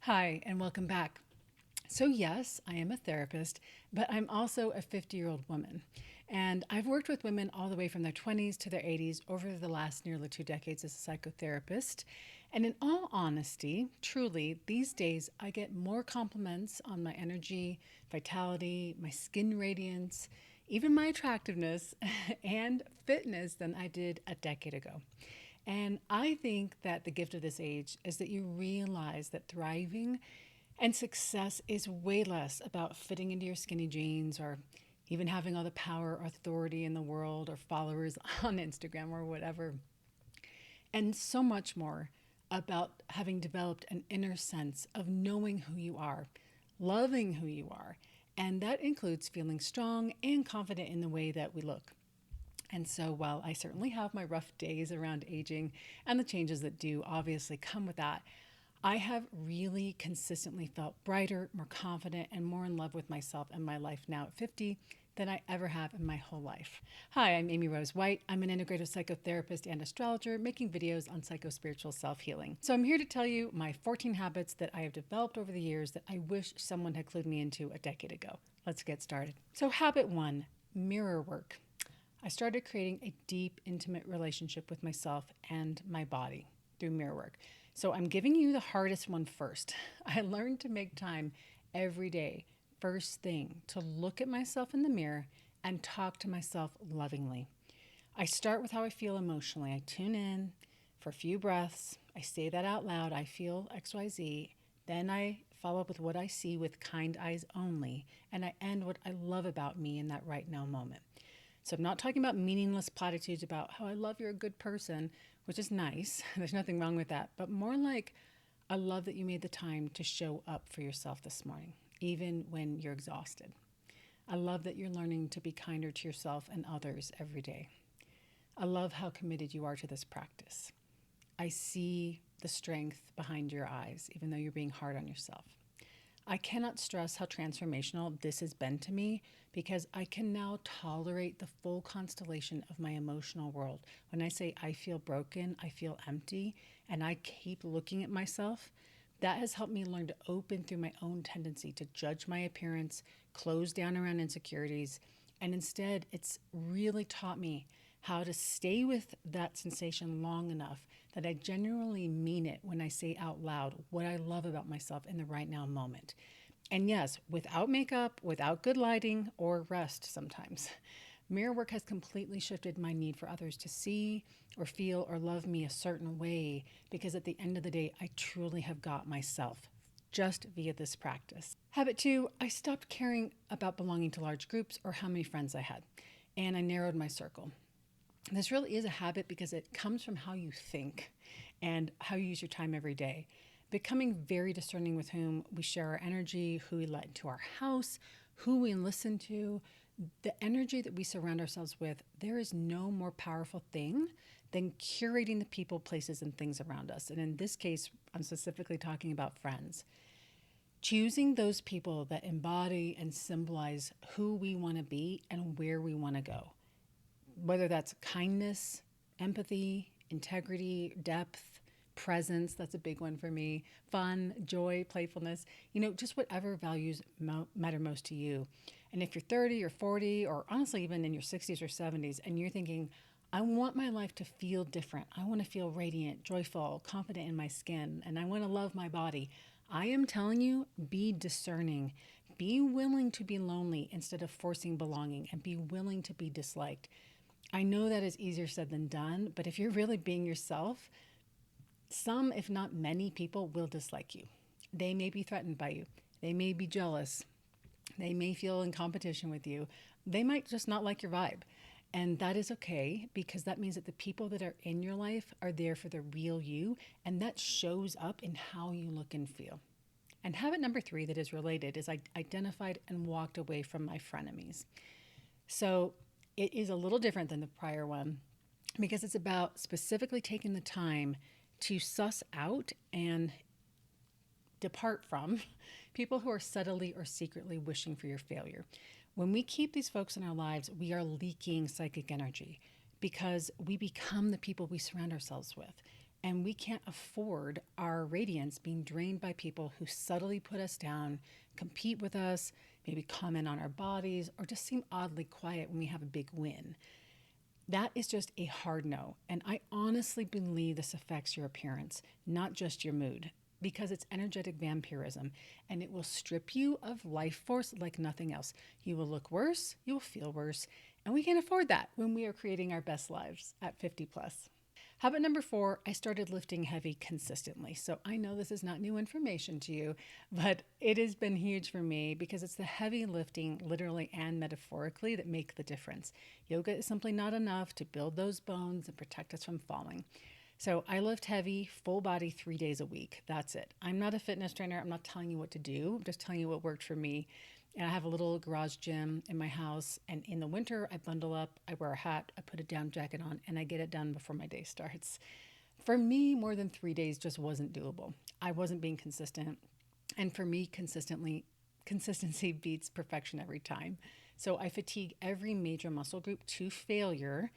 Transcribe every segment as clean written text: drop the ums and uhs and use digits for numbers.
Hi, and welcome back. So, yes, I am a therapist, but I'm also a 50-year-old woman. And I've worked with women all the way from their 20s to their 80s over the last nearly 2 decades as a psychotherapist. And in all honesty, truly, these days I get more compliments on my energy, vitality, my skin radiance, even my attractiveness and fitness than I did a decade ago. And I think that the gift of this age is that you realize that thriving and success is way less about fitting into your skinny jeans or even having all the power or authority in the world or followers on Instagram or whatever, and so much more about having developed an inner sense of knowing who you are, loving who you are. And that includes feeling strong and confident in the way that we look. And so, while I certainly have my rough days around aging and the changes that do obviously come with that, I have really consistently felt brighter, more confident, and more in love with myself and my life now at 50 than I ever have in my whole life. Hi, I'm Amy Rose White. I'm an integrative psychotherapist and astrologer making videos on psychospiritual self healing. So, I'm here to tell you my 14 habits that I have developed over the years that I wish someone had clued me into a decade ago. Let's get started. So, habit one, mirror work. I started creating a deep, intimate relationship with myself and my body through mirror work. So I'm giving you the hardest one first. I learned to make time every day, first thing, to look at myself in the mirror and talk to myself lovingly. I start with how I feel emotionally. I tune in for a few breaths. I say that out loud. I feel XYZ. Then I follow up with what I see with kind eyes only. And I end what I love about me in that right now moment. So I'm not talking about meaningless platitudes about how I love you're a good person, which is nice. There's nothing wrong with that. But more like, I love that you made the time to show up for yourself this morning, even when you're exhausted. I love that you're learning to be kinder to yourself and others every day. I love how committed you are to this practice. I see the strength behind your eyes, even though you're being hard on yourself. I cannot stress how transformational this has been to me because I can now tolerate the full constellation of my emotional world. When I say I feel broken, I feel empty, and I keep looking at myself, that has helped me learn to open through my own tendency to judge my appearance, close down around insecurities, and instead, it's really taught me how to stay with that sensation long enough that I genuinely mean it when I say out loud what I love about myself in the right now moment. And yes, without makeup, without good lighting, or rest sometimes. Mirror work has completely shifted my need for others to see or feel or love me a certain way because at the end of the day, I truly have got myself just via this practice. Habit two, I stopped caring about belonging to large groups or how many friends I had, and I narrowed my circle. This really is a habit because it comes from how you think and how you use your time every day. Becoming very discerning with whom we share our energy, who we let into our house, who we listen to, the energy that we surround ourselves with, there is no more powerful thing than curating the people, places, and things around us. And in this case, I'm specifically talking about friends. Choosing those people that embody and symbolize who we want to be and where we want to go, whether that's kindness, empathy, integrity, depth, presence, that's a big one for me, fun, joy, playfulness, just whatever values matter most to you. And if you're 30 or 40, or honestly, even in your 60s or 70s, and you're thinking, I want my life to feel different. I want to feel radiant, joyful, confident in my skin, and I want to love my body. I am telling you, be discerning. Be willing to be lonely instead of forcing belonging, and be willing to be disliked. I know that is easier said than done, but if you're really being yourself, some, if not many, people will dislike you. They may be threatened by you. They may be jealous. They may feel in competition with you. They might just not like your vibe. And that is okay because that means that the people that are in your life are there for the real you, and that shows up in how you look and feel. And habit number three that is related is I identified and walked away from my frenemies. So it is a little different than the prior one because it's about specifically taking the time to suss out and depart from people who are subtly or secretly wishing for your failure. When we keep these folks in our lives, we are leaking psychic energy because we become the people we surround ourselves with. And we can't afford our radiance being drained by people who subtly put us down, compete with us, maybe comment on our bodies, or just seem oddly quiet when we have a big win. That is just a hard no. And I honestly believe this affects your appearance, not just your mood, because it's energetic vampirism and it will strip you of life force like nothing else. You will look worse, you will feel worse, and we can't afford that when we are creating our best lives at 50 plus. Habit number 4, I started lifting heavy consistently. So I know this is not new information to you, but it has been huge for me because it's the heavy lifting, literally and metaphorically, that make the difference. Yoga is simply not enough to build those bones and protect us from falling. So I lift heavy, full body 3 days a week. That's it. I'm not a fitness trainer. I'm not telling you what to do. I'm just telling you what worked for me. And I have a little garage gym in my house. And in the winter, I bundle up, I wear a hat, I put a down jacket on, and I get it done before my day starts. For me, more than 3 days just wasn't doable. I wasn't being consistent. And for me, consistency beats perfection every time. So I fatigue every major muscle group to failure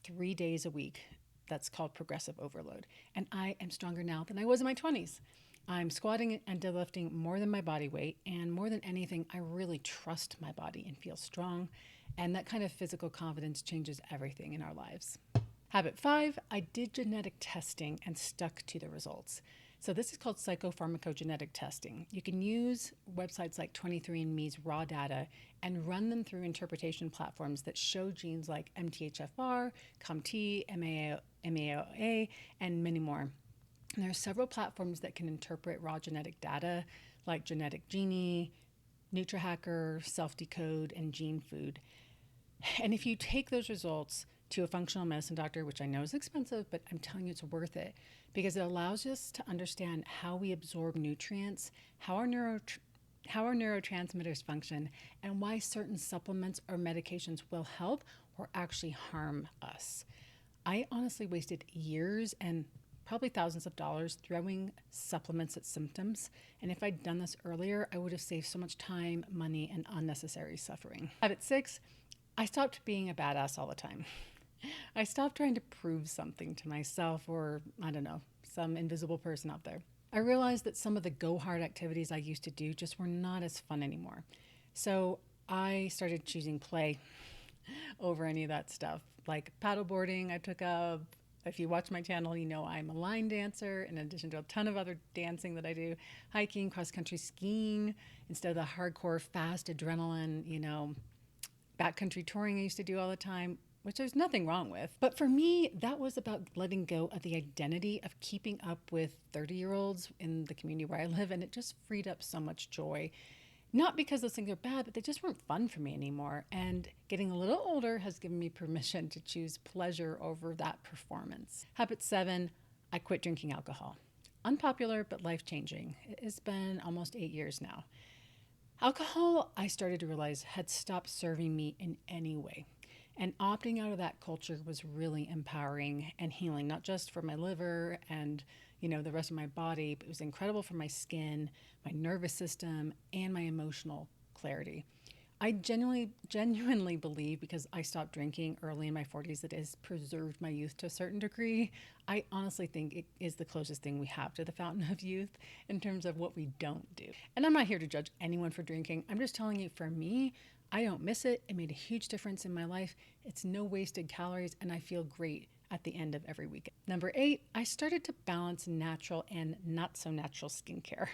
3 days a week. That's called progressive overload. And I am stronger now than I was in my 20s. I'm squatting and deadlifting more than my body weight. And more than anything, I really trust my body and feel strong. And that kind of physical confidence changes everything in our lives. Habit 5, I did genetic testing and stuck to the results. So this is called psychopharmacogenetic testing. You can use websites like 23andMe's raw data and run them through interpretation platforms that show genes like MTHFR, COMT, MAOA, and many more. And there are several platforms that can interpret raw genetic data like Genetic Genie, NutraHacker, Self-Decode, and Gene Food. And if you take those results to a functional medicine doctor, which I know is expensive, but I'm telling you it's worth it because it allows us to understand how we absorb nutrients, how our neurotransmitters function, and why certain supplements or medications will help or actually harm us. I honestly wasted years and probably thousands of dollars throwing supplements at symptoms. And if I'd done this earlier, I would have saved so much time, money, and unnecessary suffering. Habit 6, I stopped being a badass all the time. I stopped trying to prove something to myself or, I don't know, some invisible person out there. I realized that some of the go hard activities I used to do just were not as fun anymore. So I started choosing play over any of that stuff. Like paddleboarding, I took up. If you watch my channel, you know I'm a line dancer in addition to a ton of other dancing that I do. Hiking, cross-country skiing, instead of the hardcore, fast adrenaline, backcountry touring I used to do all the time, which there's nothing wrong with. But for me, that was about letting go of the identity of keeping up with 30-year-olds in the community where I live, and it just freed up so much joy. Not because those things are bad, but they just weren't fun for me anymore. And getting a little older has given me permission to choose pleasure over that performance. Habit 7, I quit drinking alcohol. Unpopular, but life-changing. It's been almost 8 years now. Alcohol, I started to realize, had stopped serving me in any way. And opting out of that culture was really empowering and healing, not just for my liver and the rest of my body, but it was incredible for my skin, my nervous system, and my emotional clarity. I genuinely believe, because I stopped drinking early in my 40s, that it has preserved my youth to a certain degree. I honestly think it is the closest thing we have to the fountain of youth in terms of what we don't do. And I'm not here to judge anyone for drinking. I'm just telling you, for me, I don't miss it. It made a huge difference in my life. It's no wasted calories, and I feel great at the end of every weekend. Number 8, I started to balance natural and not so natural skincare.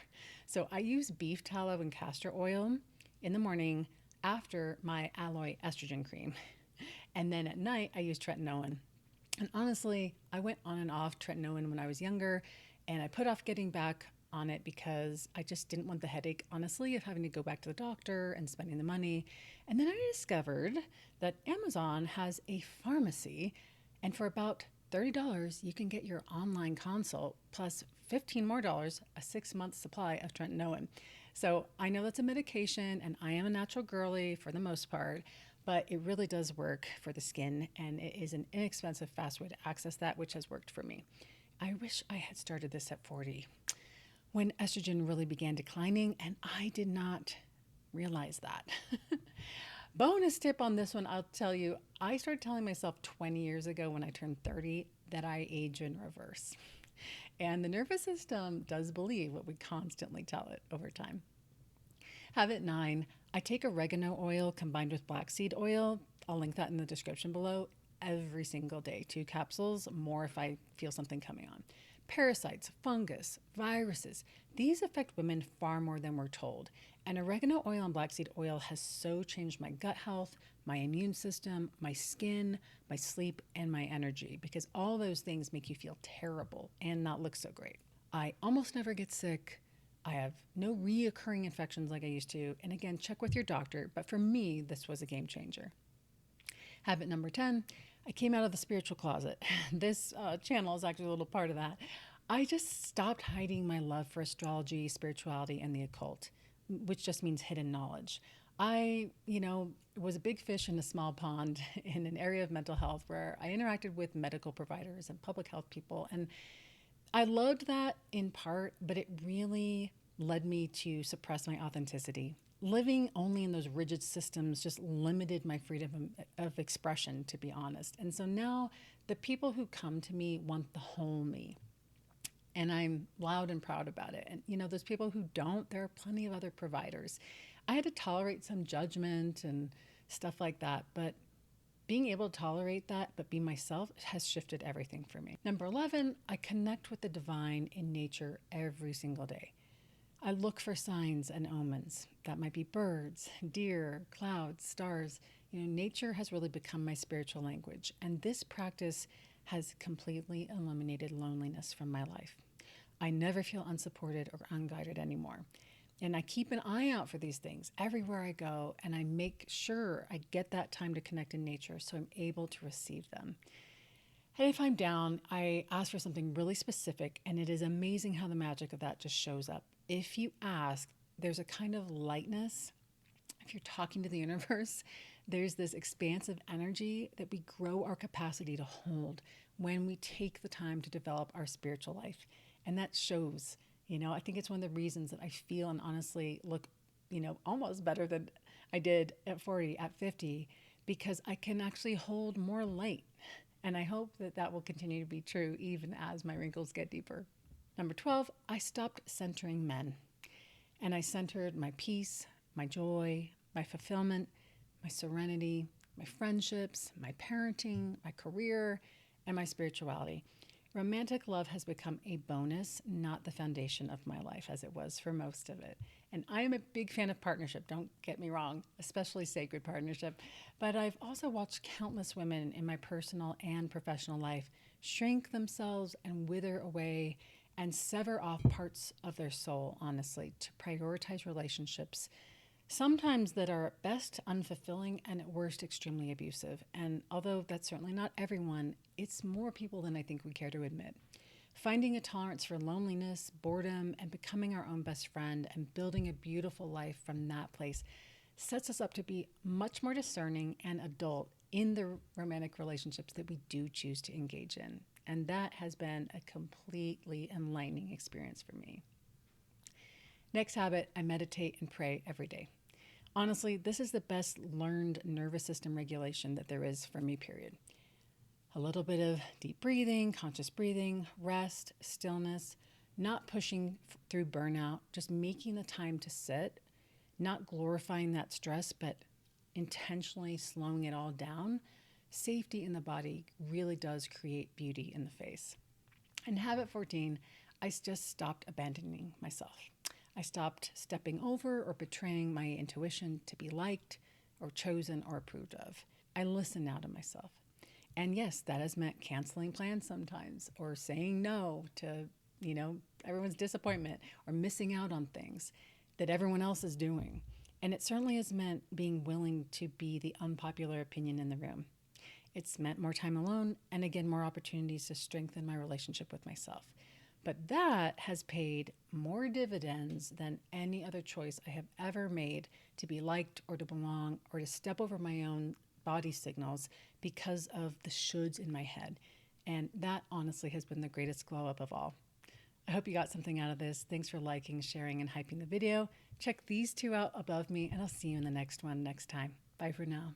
So I use beef tallow and castor oil in the morning after my aloe estrogen cream. And then at night, I use tretinoin. And honestly, I went on and off tretinoin when I was younger, and I put off getting back on it because I just didn't want the headache, honestly, of having to go back to the doctor and spending the money. And then I discovered that Amazon has a pharmacy, and for about $30, you can get your online consult plus $15 more, a 6-month supply of tretinoin. So I know that's a medication, and I am a natural girly for the most part, but it really does work for the skin, and it is an inexpensive, fast way to access that, which has worked for me. I wish I had started this at 40 when estrogen really began declining, and I did not realize that. Bonus tip on this one, I'll tell you, I started telling myself 20 years ago when I turned 30 that I age in reverse. And the nervous system does believe what we constantly tell it over time. Habit 9, I take oregano oil combined with black seed oil. I'll link that in the description below every single day. 2 capsules, more if I feel something coming on. Parasites, fungus, viruses, these affect women far more than we're told. And oregano oil and black seed oil has so changed my gut health, my immune system, my skin, my sleep, and my energy, because all those things make you feel terrible and not look so great. I almost never get sick. I have no reoccurring infections like I used to. And again, check with your doctor. But for me, this was a game changer. Habit number 10, I came out of the spiritual closet. This channel is actually a little part of that. I just stopped hiding my love for astrology, spirituality, and the occult, which just means hidden knowledge. I, was a big fish in a small pond in an area of mental health where I interacted with medical providers and public health people. And I loved that in part, but it really led me to suppress my authenticity. Living only in those rigid systems just limited my freedom of expression, to be honest. And so now the people who come to me want the whole me. And I'm loud and proud about it. And, those people who don't, there are plenty of other providers. I had to tolerate some judgment and stuff like that. But being able to tolerate that, but be myself, has shifted everything for me. Number 11, I connect with the divine in nature every single day. I look for signs and omens. That might be birds, deer, clouds, stars. Nature has really become my spiritual language. And this practice has completely eliminated loneliness from my life. I never feel unsupported or unguided anymore. And I keep an eye out for these things everywhere I go, and I make sure I get that time to connect in nature so I'm able to receive them. And if I'm down, I ask for something really specific, and it is amazing how the magic of that just shows up. If you ask, there's a kind of lightness. If you're talking to the universe, there's this expansive energy that we grow our capacity to hold when we take the time to develop our spiritual life. And that shows. I think it's one of the reasons that I feel and honestly look, almost better than I did at 40, at 50, because I can actually hold more light. And I hope that that will continue to be true even as my wrinkles get deeper. Number 12, I stopped centering men. And I centered my peace, my joy, my fulfillment, my serenity, my friendships, my parenting, my career, and my spirituality. Romantic love has become a bonus, not the foundation of my life as it was for most of it. And I am a big fan of partnership, don't get me wrong, especially sacred partnership. But I've also watched countless women in my personal and professional life shrink themselves and wither away and sever off parts of their soul, honestly, to prioritize relationships, sometimes that are at best unfulfilling and at worst extremely abusive. And although that's certainly not everyone, it's more people than I think we care to admit. Finding a tolerance for loneliness, boredom, and becoming our own best friend and building a beautiful life from that place sets us up to be much more discerning and adult in the romantic relationships that we do choose to engage in. And that has been a completely enlightening experience for me. Next habit, I meditate and pray every day. Honestly, this is the best learned nervous system regulation that there is for me, period. A little bit of deep breathing, conscious breathing, rest, stillness, not pushing through burnout, just making the time to sit, not glorifying that stress, but intentionally slowing it all down. Safety in the body really does create beauty in the face. And habit 14, I just stopped abandoning myself. I stopped stepping over or betraying my intuition to be liked or chosen or approved of. I listen now to myself. And yes, that has meant canceling plans sometimes or saying no to, everyone's disappointment or missing out on things that everyone else is doing. And it certainly has meant being willing to be the unpopular opinion in the room. It's meant more time alone and again, more opportunities to strengthen my relationship with myself. But that has paid more dividends than any other choice I have ever made to be liked or to belong or to step over my own body signals because of the shoulds in my head. And that honestly has been the greatest glow up of all. I hope you got something out of this. Thanks for liking, sharing, and hyping the video. Check these 2 out above me, and I'll see you in the next one next time. Bye for now.